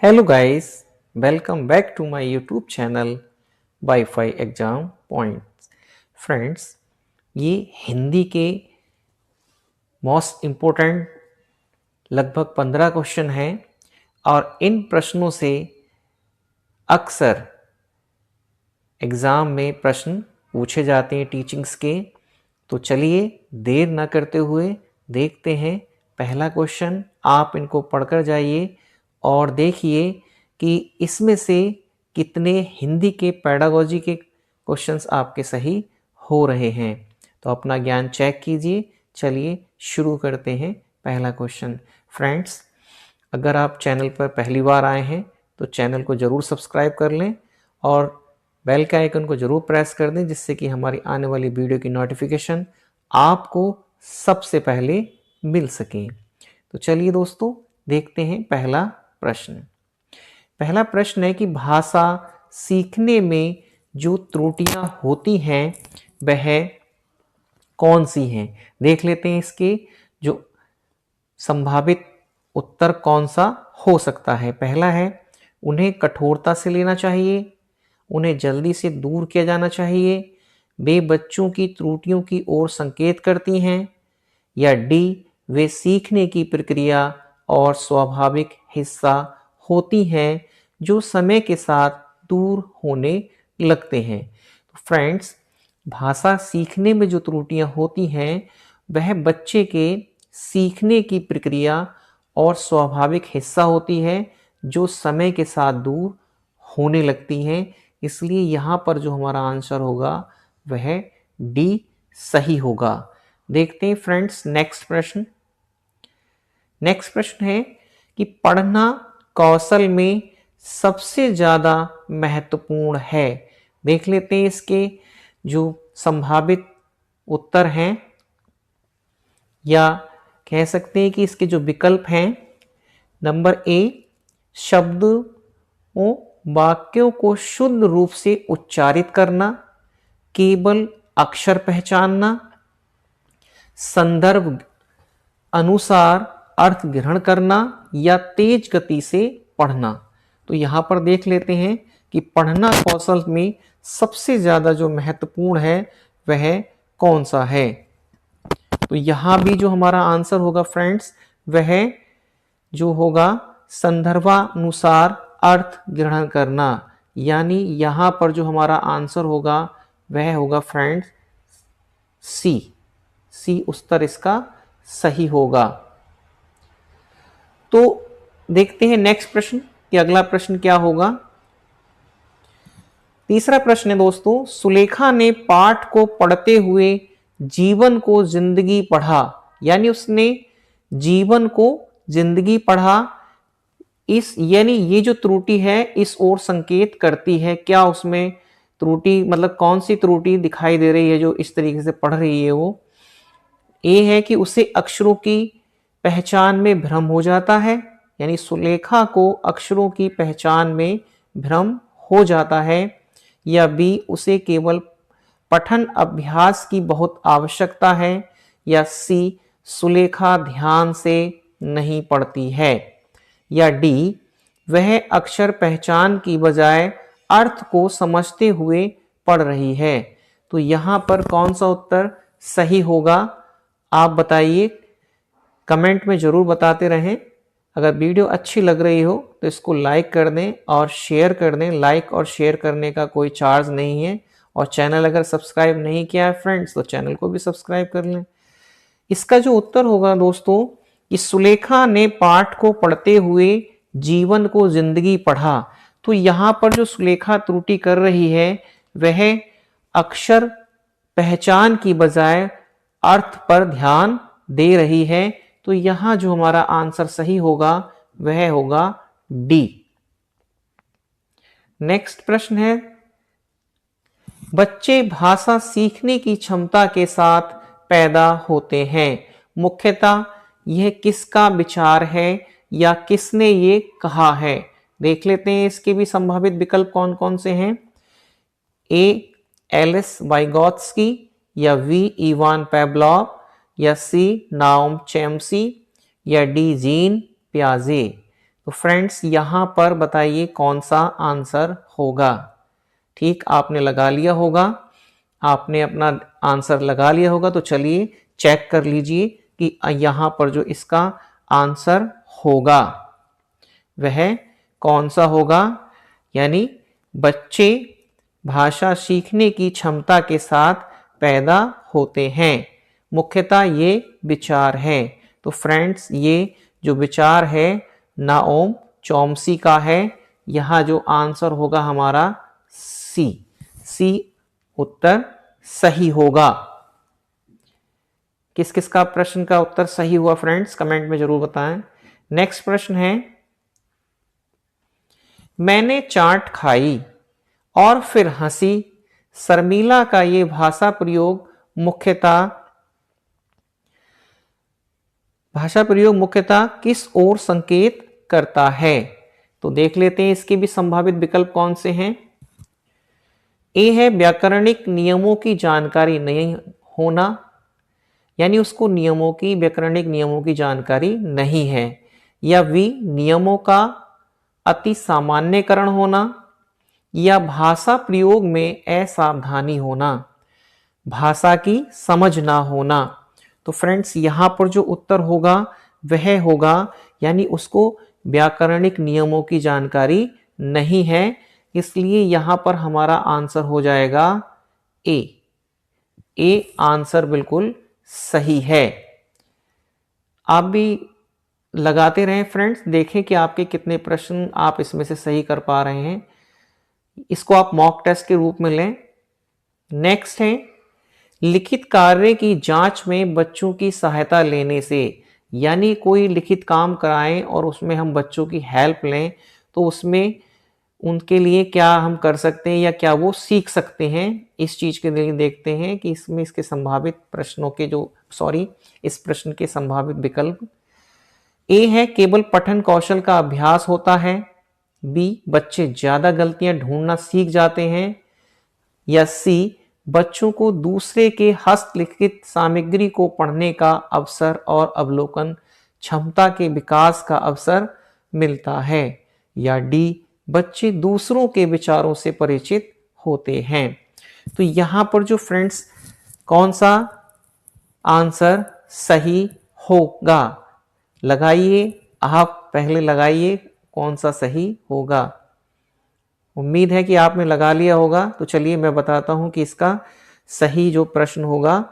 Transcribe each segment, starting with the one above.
Hello guys, welcome back to my YouTube channel Wi-Fi Exam Points. Friends, ये हिंदी के most important लगभग 15 question हैं और इन प्रश्नों से अक्सर एग्ज़ाम में प्रश्न पूछे जाते हैं टीचिंग्स के। तो चलिए देर ना करते हुए देखते हैं पहला क्वेश्चन। आप इनको पढ़कर जाइए और देखिए कि इसमें से कितने हिंदी के पेडागोजी के क्वेश्चंस आपके सही हो रहे हैं। तो अपना ज्ञान चेक कीजिए। चलिए शुरू करते हैं पहला क्वेश्चन। फ्रेंड्स, अगर आप चैनल पर पहली बार आए हैं तो चैनल को ज़रूर सब्सक्राइब कर लें और बेल के आइकन को ज़रूर प्रेस कर दें, जिससे कि हमारी आने वाली वीडियो की नोटिफिकेशन आपको सबसे पहले मिल सके। तो चलिए दोस्तों देखते हैं पहला प्रश्न। पहला प्रश्न है कि भाषा सीखने में जो त्रुटियां होती हैं वह कौन सी हैं। देख लेते हैं इसके जो संभावित उत्तर कौन सा हो सकता है। पहला है, उन्हें कठोरता से लेना चाहिए, उन्हें जल्दी से दूर किया जाना चाहिए, वे बच्चों की त्रुटियों की ओर संकेत करती हैं, या डी, वे सीखने की प्रक्रिया और स्वाभाविक हिस्सा होती हैं जो समय के साथ दूर होने लगते हैं। तो फ्रेंड्स, भाषा सीखने में जो त्रुटियां होती हैं वह बच्चे के सीखने की प्रक्रिया और स्वाभाविक हिस्सा होती है जो समय के साथ दूर होने लगती हैं। इसलिए यहाँ पर जो हमारा आंसर होगा वह डी सही होगा। देखते हैं फ्रेंड्स नेक्स्ट प्रश्न। नेक्स्ट प्रश्न है कि पढ़ना कौशल में सबसे ज़्यादा महत्वपूर्ण है। देख लेते हैं इसके जो संभावित उत्तर हैं, या कह सकते हैं कि इसके जो विकल्प हैं। नंबर ए, शब्दों वाक्यों को शुद्ध रूप से उच्चारित करना, केवल अक्षर पहचानना, संदर्भ अनुसार अर्थ ग्रहण करना, या तेज गति से पढ़ना। तो यहाँ पर देख लेते हैं कि पढ़ना कौशल में सबसे ज़्यादा जो महत्वपूर्ण है वह कौन सा है। तो यहाँ भी जो हमारा आंसर होगा फ्रेंड्स वह जो होगा संदर्भानुसार अर्थ ग्रहण करना, यानी यहाँ पर जो हमारा आंसर होगा वह होगा फ्रेंड्स सी उत्तर इसका सही होगा। तो देखते हैं नेक्स्ट प्रश्न कि अगला प्रश्न क्या होगा। तीसरा प्रश्न है दोस्तों, सुलेखा ने पाठ को पढ़ते हुए जीवन को जिंदगी पढ़ा, यानी उसने जीवन को जिंदगी पढ़ा। इस यानी ये जो त्रुटि है इस ओर संकेत करती है। क्या उसमें त्रुटि मतलब कौन सी त्रुटि दिखाई दे रही है जो इस तरीके से पढ़ रही है। वो ए है कि उसे अक्षरों की पहचान में भ्रम हो जाता है, यानी सुलेखा को अक्षरों की पहचान में भ्रम हो जाता है, या बी, उसे केवल पठन अभ्यास की बहुत आवश्यकता है, या सी, सुलेखा ध्यान से नहीं पढ़ती है, या डी, वह अक्षर पहचान की बजाय अर्थ को समझते हुए पढ़ रही है। तो यहाँ पर कौन सा उत्तर सही होगा आप बताइए, कमेंट में ज़रूर बताते रहें। अगर वीडियो अच्छी लग रही हो तो इसको लाइक कर दें और शेयर कर दें। लाइक और शेयर करने का कोई चार्ज नहीं है। और चैनल अगर सब्सक्राइब नहीं किया है फ्रेंड्स तो चैनल को भी सब्सक्राइब कर लें। इसका जो उत्तर होगा दोस्तों कि सुलेखा ने पाठ को पढ़ते हुए जीवन को जिंदगी पढ़ा। तो यहाँ पर जो सुलेखा त्रुटि कर रही है वह अक्षर पहचान की बजाय अर्थ पर ध्यान दे रही है। तो यहाँ जो हमारा आंसर सही होगा वह होगा डी। नेक्स्ट प्रश्न है, बच्चे भाषा सीखने की क्षमता के साथ पैदा होते हैं। मुख्यतः यह किसका विचार है या किसने ये कहा है। देख लेते हैं इसके भी संभावित विकल्प कौन कौन से हैं। ए, एलिस वाइगोत्स्की, या वी, इवान पेवलोव, या सी, नाओम चोम्स्की, या डी, जीन पियाजे। तो फ्रेंड्स यहाँ पर बताइए कौन सा आंसर होगा। ठीक, आपने लगा लिया होगा, आपने अपना आंसर लगा लिया होगा। तो चलिए चेक कर लीजिए कि यहाँ पर जो इसका आंसर होगा वह कौन सा होगा। यानी बच्चे भाषा सीखने की क्षमता के साथ पैदा होते हैं, मुख्यतः ये विचार है। तो फ्रेंड्स ये जो विचार है नाओम चॉम्स्की का है। यहाँ जो आंसर होगा हमारा सी उत्तर सही होगा। किस किस का प्रश्न का उत्तर सही हुआ फ्रेंड्स, कमेंट में जरूर बताएं। नेक्स्ट प्रश्न है, मैंने चाट खाई और फिर हंसी। शर्मिला का ये भाषा प्रयोग मुख्यतः किस ओर संकेत करता है। तो देख लेते हैं इसके भी संभावित विकल्प कौन से हैं। ए है व्याकरणिक नियमों की जानकारी नहीं होना, यानी उसको व्याकरणिक नियमों की जानकारी नहीं है। या बी नियमों का अति सामान्यकरण होना, या भाषा प्रयोग में असावधानी होना, भाषा की समझ ना होना। तो फ्रेंड्स यहां पर जो उत्तर होगा वह होगा, यानी उसको व्याकरणिक नियमों की जानकारी नहीं है, इसलिए यहां पर हमारा आंसर हो जाएगा ए आंसर बिल्कुल सही है। आप भी लगाते रहें फ्रेंड्स, देखें कि आपके कितने प्रश्न आप इसमें से सही कर पा रहे हैं। इसको आप मॉक टेस्ट के रूप में लें। नेक्स्ट है, लिखित कार्य की जांच में बच्चों की सहायता लेने से, यानी कोई लिखित काम कराएं और उसमें हम बच्चों की हेल्प लें, तो उसमें उनके लिए क्या हम कर सकते हैं या क्या वो सीख सकते हैं, इस चीज के लिए देखते हैं कि इसमें इसके संभावित प्रश्नों के इस प्रश्न के संभावित विकल्प। ए है केवल पठन कौशल का अभ्यास होता है, बी बच्चे ज्यादा गलतियां ढूंढना सीख जाते हैं, या सी बच्चों को दूसरे के हस्तलिखित सामग्री को पढ़ने का अवसर और अवलोकन क्षमता के विकास का अवसर मिलता है, या डी बच्चे दूसरों के विचारों से परिचित होते हैं। तो यहां पर जो फ्रेंड्स कौन सा आंसर सही होगा, लगाइए, आप पहले लगाइए कौन सा सही होगा। उम्मीद है कि आपने लगा लिया होगा। तो चलिए मैं बताता हूं कि इसका सही जो प्रश्न होगा,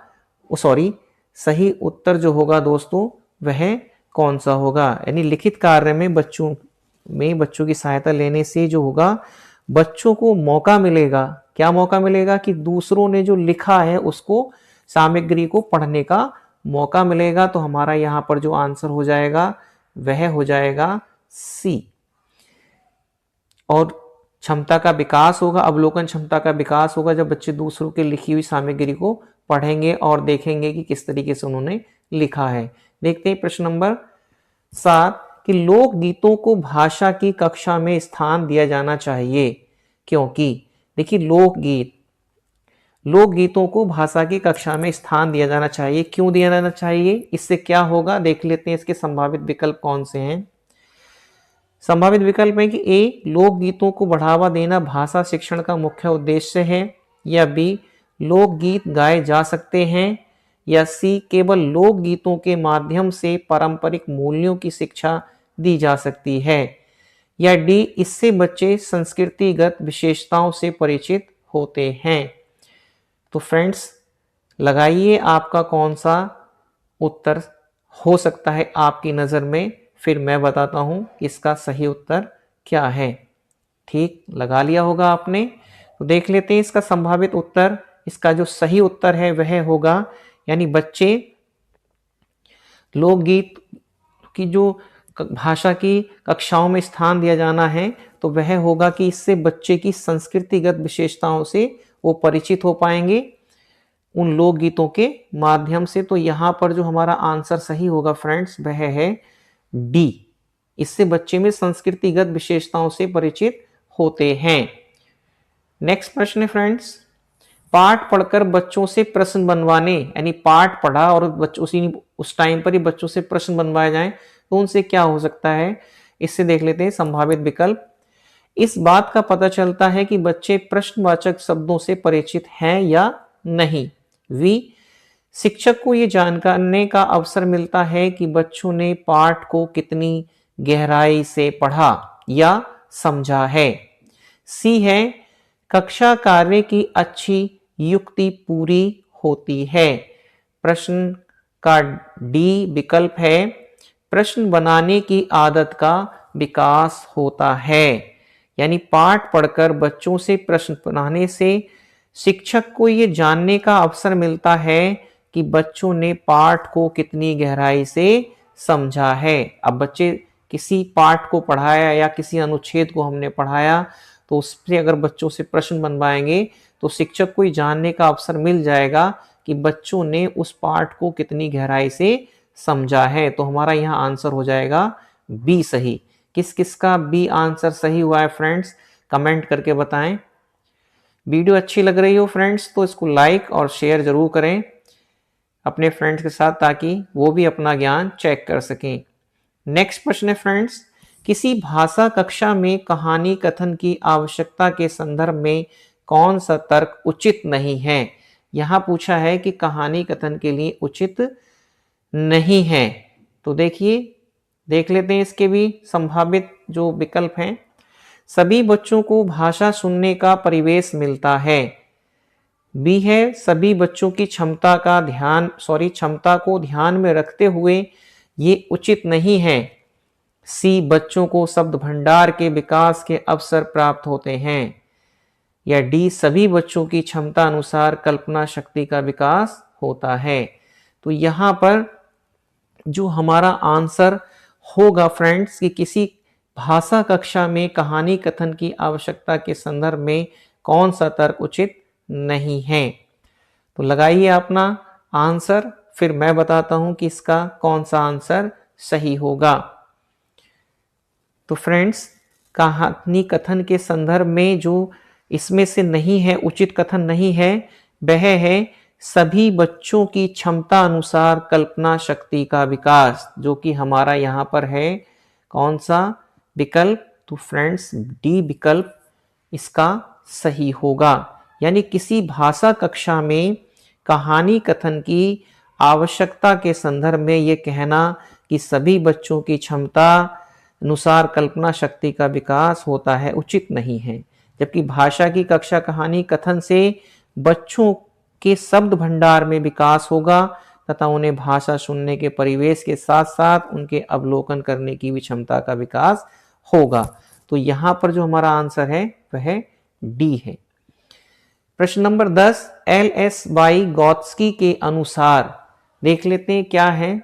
सही उत्तर जो होगा दोस्तों वह कौन सा होगा। यानी लिखित कार्य में बच्चों की सहायता लेने से जो होगा, बच्चों को मौका मिलेगा, क्या मौका मिलेगा कि दूसरों ने जो लिखा है उसको सामग्री को पढ़ने का मौका मिलेगा। तो हमारा यहां पर जो आंसर हो जाएगा वह हो जाएगा सी। और क्षमता का विकास होगा, अवलोकन क्षमता का विकास होगा जब बच्चे दूसरों की लिखी हुई सामग्री को पढ़ेंगे और देखेंगे कि किस तरीके से उन्होंने लिखा है। देखते हैं प्रश्न नंबर 7 कि लोकगीतों को भाषा की कक्षा में स्थान दिया जाना चाहिए, क्योंकि देखिए लोकगीतों को भाषा की कक्षा में स्थान दिया जाना चाहिए, क्यों दिया जाना चाहिए, इससे क्या होगा, देख लेते हैं इसके संभावित विकल्प कौन से हैं। संभावित विकल्प है कि ए लोकगीतों को बढ़ावा देना भाषा शिक्षण का मुख्य उद्देश्य है, या बी लोकगीत गाए जा सकते हैं, या सी केवल लोकगीतों के माध्यम से पारंपरिक मूल्यों की शिक्षा दी जा सकती है, या डी इससे बच्चे संस्कृतिगत विशेषताओं से परिचित होते हैं। तो फ्रेंड्स लगाइए आपका कौन सा उत्तर हो सकता है आपकी नज़र में, फिर मैं बताता हूं कि इसका सही उत्तर क्या है। ठीक, लगा लिया होगा आपने। तो देख लेते हैं इसका संभावित उत्तर। इसका जो सही उत्तर है वह होगा, यानी बच्चे लोकगीत की जो भाषा की कक्षाओं में स्थान दिया जाना है, तो वह होगा कि इससे बच्चे की संस्कृतिगत विशेषताओं से वो परिचित हो पाएंगे उन लोकगीतों के माध्यम से। तो यहां पर जो हमारा आंसर सही होगा फ्रेंड्स वह है डी, इससे बच्चे में संस्कृतिगत विशेषताओं से परिचित होते हैं। नेक्स्ट प्रश्न है फ्रेंड्स, पाठ पढ़कर बच्चों से प्रश्न बनवाने, यानी पाठ पढ़ा और उस टाइम पर ही बच्चों से प्रश्न बनवाए जाएं तो उनसे क्या हो सकता है। इससे देख लेते हैं संभावित विकल्प। इस बात का पता चलता है कि बच्चे प्रश्नवाचक शब्दों से परिचित हैं या नहीं। वी, शिक्षक को ये जानने का अवसर मिलता है कि बच्चों ने पाठ को कितनी गहराई से पढ़ा या समझा है। सी है, कक्षा कार्य की अच्छी युक्ति पूरी होती है। प्रश्न का डी विकल्प है, प्रश्न बनाने की आदत का विकास होता है। यानी पाठ पढ़कर बच्चों से प्रश्न बनाने से शिक्षक को यह जानने का अवसर मिलता है कि बच्चों ने पाठ को कितनी गहराई से समझा है। अब बच्चे किसी पाठ को पढ़ाया या किसी अनुच्छेद को हमने पढ़ाया तो उससे अगर बच्चों से प्रश्न बनवाएंगे तो शिक्षक को ये जानने का अवसर मिल जाएगा कि बच्चों ने उस पाठ को कितनी गहराई से समझा है। तो हमारा यहाँ आंसर हो जाएगा बी सही। किस किस का बी आंसर सही हुआ है फ्रेंड्स, कमेंट करके बताएं। वीडियो अच्छी लग रही हो फ्रेंड्स तो इसको लाइक और शेयर जरूर करें अपने फ्रेंड्स के साथ, ताकि वो भी अपना ज्ञान चेक कर सकें। नेक्स्ट प्रश्न है फ्रेंड्स, किसी भाषा कक्षा में कहानी कथन की आवश्यकता के संदर्भ में कौन सा तर्क उचित नहीं है। यहां पूछा है कि कहानी कथन के लिए उचित नहीं है। तो देखिए, देख लेते हैं इसके भी संभावित जो विकल्प हैं। सभी बच्चों को भाषा सुनने का परिवेश मिलता है। बी है, सभी बच्चों की क्षमता को ध्यान में रखते हुए ये उचित नहीं है। सी, बच्चों को शब्द भंडार के विकास के अवसर प्राप्त होते हैं। या डी, सभी बच्चों की क्षमता अनुसार कल्पना शक्ति का विकास होता है। तो यहां पर जो हमारा आंसर होगा फ्रेंड्स कि किसी भाषा कक्षा में कहानी कथन की आवश्यकता के संदर्भ में कौन सा तर्क उचित नहीं है। तो लगाइए अपना आंसर, फिर मैं बताता हूं कि इसका कौन सा आंसर सही होगा। तो फ्रेंड्स, कहानी कथन के संदर्भ में जो इसमें से नहीं है, उचित कथन नहीं है, वह है सभी बच्चों की क्षमता अनुसार कल्पना शक्ति का विकास, जो कि हमारा यहाँ पर है कौन सा विकल्प। तो फ्रेंड्स, डी विकल्प इसका सही होगा। यानी किसी भाषा कक्षा में कहानी कथन की आवश्यकता के संदर्भ में यह कहना कि सभी बच्चों की क्षमता अनुसार कल्पना शक्ति का विकास होता है उचित नहीं है। जबकि भाषा की कक्षा कहानी कथन से बच्चों के शब्द भंडार में विकास होगा तथा उन्हें भाषा सुनने के परिवेश के साथ साथ उनके अवलोकन करने की भी क्षमता का विकास होगा। तो यहां पर जो हमारा आंसर है वह डी है। प्रश्न नंबर 10, एल.एस. वाइगोत्स्की के अनुसार देख लेते हैं क्या है।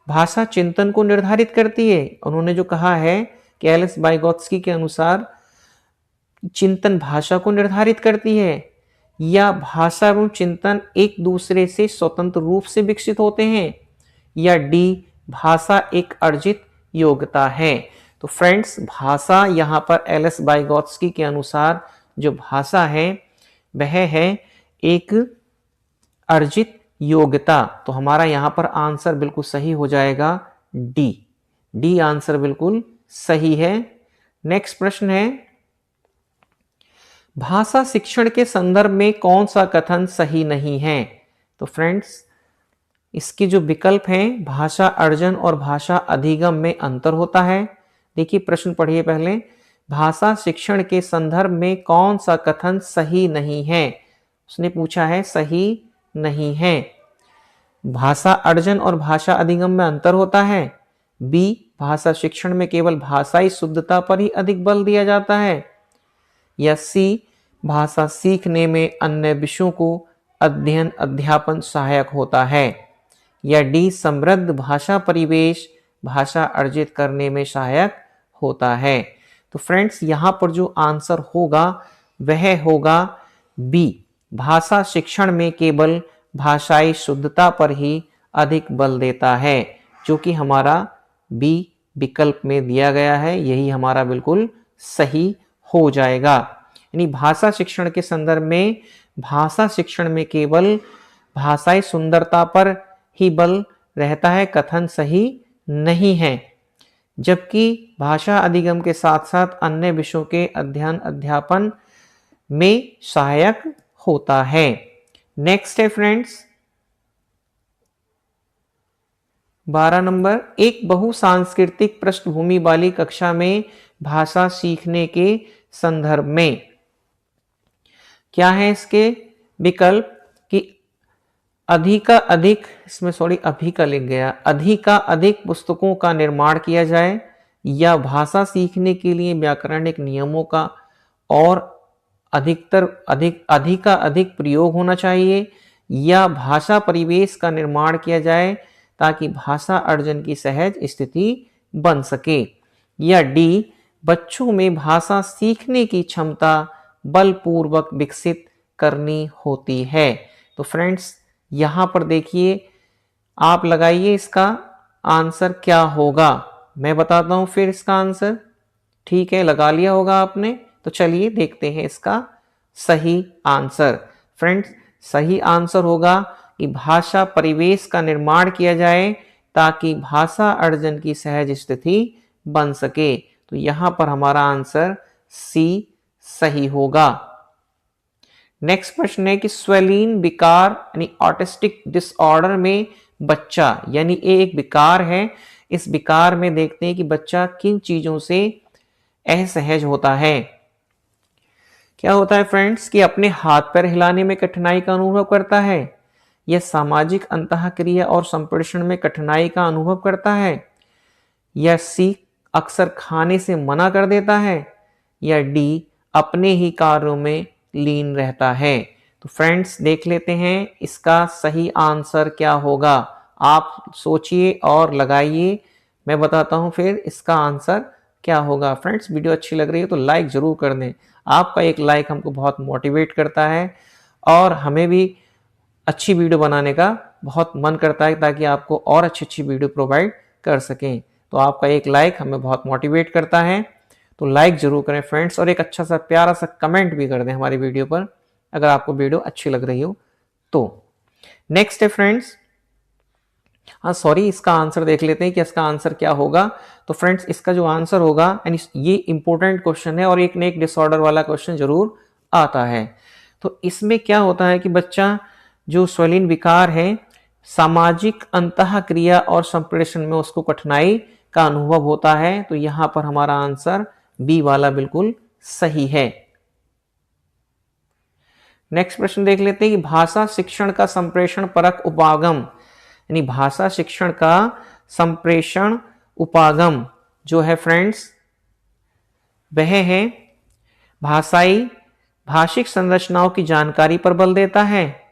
भाषा चिंतन को निर्धारित करती है। उन्होंने जो कहा है कि एल.एस. वाइगोत्स्की के अनुसार चिंतन भाषा को निर्धारित करती है, या भाषा एवं चिंतन एक दूसरे से स्वतंत्र रूप से विकसित होते हैं, या डी, भाषा एक अर्जित योग्यता है। तो फ्रेंड्स, भाषा यहाँ पर एल.एस. वाइगोत्स्की के अनुसार जो भाषा है वह है एक अर्जित योग्यता। तो हमारा यहाँ पर आंसर बिल्कुल सही हो जाएगा डी आंसर बिल्कुल सही है। नेक्स्ट प्रश्न है, भाषा शिक्षण के संदर्भ में कौन सा कथन सही नहीं है। तो फ्रेंड्स, इसके जो विकल्प हैं, भाषा अर्जन और भाषा अधिगम में अंतर होता है। देखिए प्रश्न पढ़िए पहले, भाषा शिक्षण के संदर्भ में कौन सा कथन सही नहीं है। उसने पूछा है सही नहीं है। भाषा अर्जन और भाषा अधिगम में अंतर होता है। बी, भाषा शिक्षण में केवल भाषाई शुद्धता पर ही अधिक बल दिया जाता है। या सी, भाषा सीखने में अन्य विषयों को अध्ययन अध्यापन सहायक होता है। या डी, समृद्ध भाषा परिवेश भाषा अर्जित करने में सहायक होता है। तो फ्रेंड्स, यहां पर जो आंसर होगा वह होगा बी, भाषा शिक्षण में केवल भाषाई शुद्धता पर ही अधिक बल देता है, जो कि हमारा बी विकल्प में दिया गया है। यही हमारा बिल्कुल सही हो जाएगा। यानी भाषा शिक्षण के संदर्भ में भाषा शिक्षण में केवल भाषाई सुंदरता पर ही बल रहता है, कथन सही नहीं है। जबकि भाषा अधिगम के साथ साथ अन्य विषयों के अध्ययन अध्यापन में सहायक होता है। नेक्स्ट है फ्रेंड्स 12 नंबर, एक बहुसांस्कृतिक पृष्ठभूमि वाली कक्षा में भाषा सीखने के संदर्भ में। क्या है इसके विकल्प कि अधिक पुस्तकों का निर्माण किया जाए, या भाषा सीखने के लिए व्याकरणिक नियमों का और अधिक प्रयोग होना चाहिए, या भाषा परिवेश का निर्माण किया जाए ताकि भाषा अर्जन की सहज स्थिति बन सके, या डी बच्चों में भाषा सीखने की क्षमता बलपूर्वक विकसित करनी होती है। तो फ्रेंड्स यहां पर देखिए, आप लगाइए इसका आंसर क्या होगा। मैं बताता हूं फिर इसका आंसर। ठीक है, लगा लिया होगा आपने। तो चलिए देखते हैं इसका सही आंसर। फ्रेंड्स सही आंसर होगा कि भाषा परिवेश का निर्माण किया जाए ताकि भाषा अर्जन की सहज स्थिति बन सके। तो यहां पर हमारा आंसर सी सही होगा। नेक्स्ट प्रश्न है कि स्वेलिन विकार यानी ऑटिस्टिक डिसऑर्डर में बच्चा, यानी ये एक विकार है, इस विकार में देखते हैं कि बच्चा किन चीजों से असहज होता है। क्या होता है फ्रेंड्स कि अपने हाथ पैर हिलाने में कठिनाई का अनुभव करता है, यह सामाजिक अंतःक्रिया और संप्रेषण में कठिनाई का अनुभव करता है, या सी अक्सर खाने से मना कर देता है, या डी अपने ही कार्यों में लीन रहता है। तो फ्रेंड्स देख लेते हैं इसका सही आंसर क्या होगा। आप सोचिए और लगाइए, मैं बताता हूं फिर इसका आंसर क्या होगा। फ्रेंड्स वीडियो अच्छी लग रही है तो लाइक जरूर कर दें। आपका एक लाइक हमको बहुत मोटिवेट करता है और हमें भी अच्छी वीडियो बनाने का बहुत मन करता है ताकि आपको और अच्छी वीडियो प्रोवाइड कर सकें। तो आपका एक लाइक हमें बहुत मोटिवेट करता है, तो लाइक जरूर करें फ्रेंड्स, और एक अच्छा सा प्यारा सा कमेंट भी कर दें हमारी वीडियो पर अगर आपको वीडियो अच्छी लग रही हो तो। नेक्स्ट है फ्रेंड्स, इसका आंसर देख लेते हैं कि इसका आंसर क्या होगा। तो फ्रेंड्स इसका जो आंसर होगा, यानी ये इंपॉर्टेंट क्वेश्चन है और एक न एक डिसऑर्डर वाला क्वेश्चन जरूर आता है। तो इसमें क्या होता है कि बच्चा जो स्वेलिन विकार है, सामाजिक अंतःक्रिया और संप्रेषण में उसको कठिनाई का अनुभव होता है। तो यहां पर हमारा आंसर बी वाला बिल्कुल सही है। नेक्स्ट प्रश्न देख लेते हैं कि भाषा शिक्षण का संप्रेषण परक उपागम, यानी भाषा शिक्षण का संप्रेषण उपागम जो है फ्रेंड्स वह है भाषिक संरचनाओं की जानकारी पर बल देता है,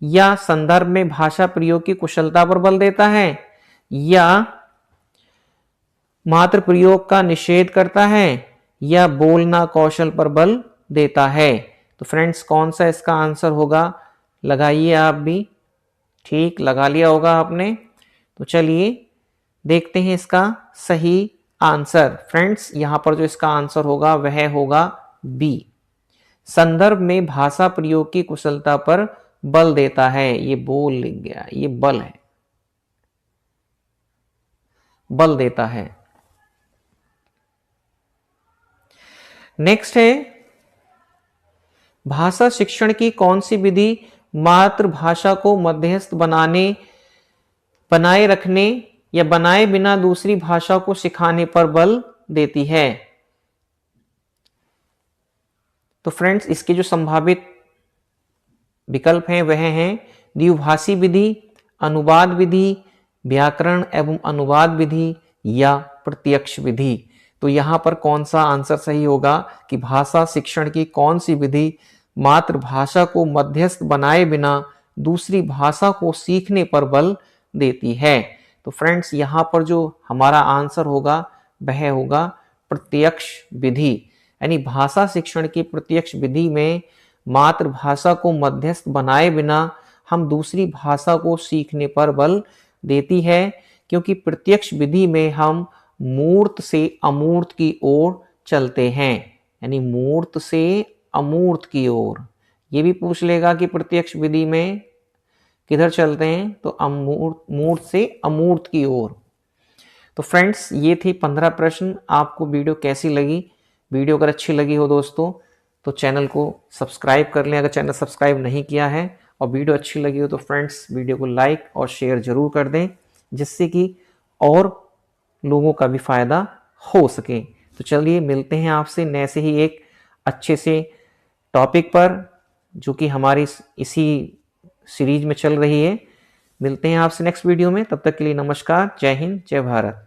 या संदर्भ में भाषा प्रयोग की कुशलता पर बल देता है, या मात्र प्रयोग का निषेध करता है, या बोलना कौशल पर बल देता है। तो फ्रेंड्स कौन सा इसका आंसर होगा, लगाइए आप भी। ठीक, लगा लिया होगा आपने। तो चलिए देखते हैं इसका सही आंसर। फ्रेंड्स यहां पर जो इसका आंसर होगा वह होगा बी, संदर्भ में भाषा प्रयोग की कुशलता पर बल देता है। ये बोल लिख गया, ये बल है, बल देता है। नेक्स्ट है भाषा शिक्षण की कौन सी विधि मातृभाषा को मध्यस्थ बनाए रखने या बनाए बिना दूसरी भाषा को सिखाने पर बल देती है। तो फ्रेंड्स इसके जो संभावित विकल्प हैं वह हैं द्विभाषी विधि, अनुवाद विधि, व्याकरण एवं अनुवाद विधि, या प्रत्यक्ष विधि। तो यहां पर कौन सा आंसर सही होगा कि भाषा शिक्षण की कौन सी विधि मातृभाषा को मध्यस्थ बनाए बिना दूसरी भाषा को सीखने पर बल देती है। तो फ्रेंड्स यहां पर जो हमारा आंसर होगा वह होगा प्रत्यक्ष विधि, यानी भाषा शिक्षण की प्रत्यक्ष विधि में मातृभाषा को मध्यस्थ बनाए बिना हम दूसरी भाषा को सीखने पर बल देती है, क्योंकि प्रत्यक्ष विधि में हम मूर्त से अमूर्त की ओर चलते हैं, यानी मूर्त से अमूर्त की ओर। ये भी पूछ लेगा कि प्रत्यक्ष विधि में किधर चलते हैं, तो मूर्त से अमूर्त की ओर। तो फ्रेंड्स ये थी 15 प्रश्न। आपको वीडियो कैसी लगी? वीडियो अगर अच्छी लगी हो दोस्तों तो चैनल को सब्सक्राइब कर लें अगर चैनल सब्सक्राइब नहीं किया है, और वीडियो अच्छी लगी हो तो फ्रेंड्स वीडियो को लाइक और शेयर जरूर कर दें, जिससे कि और लोगों का भी फायदा हो सके। तो चलिए मिलते हैं आपसे नए से ही एक अच्छे से टॉपिक पर, जो कि हमारी इसी सीरीज में चल रही है। मिलते हैं आपसे नेक्स्ट वीडियो में, तब तक के लिए नमस्कार, जय हिंद, जय भारत।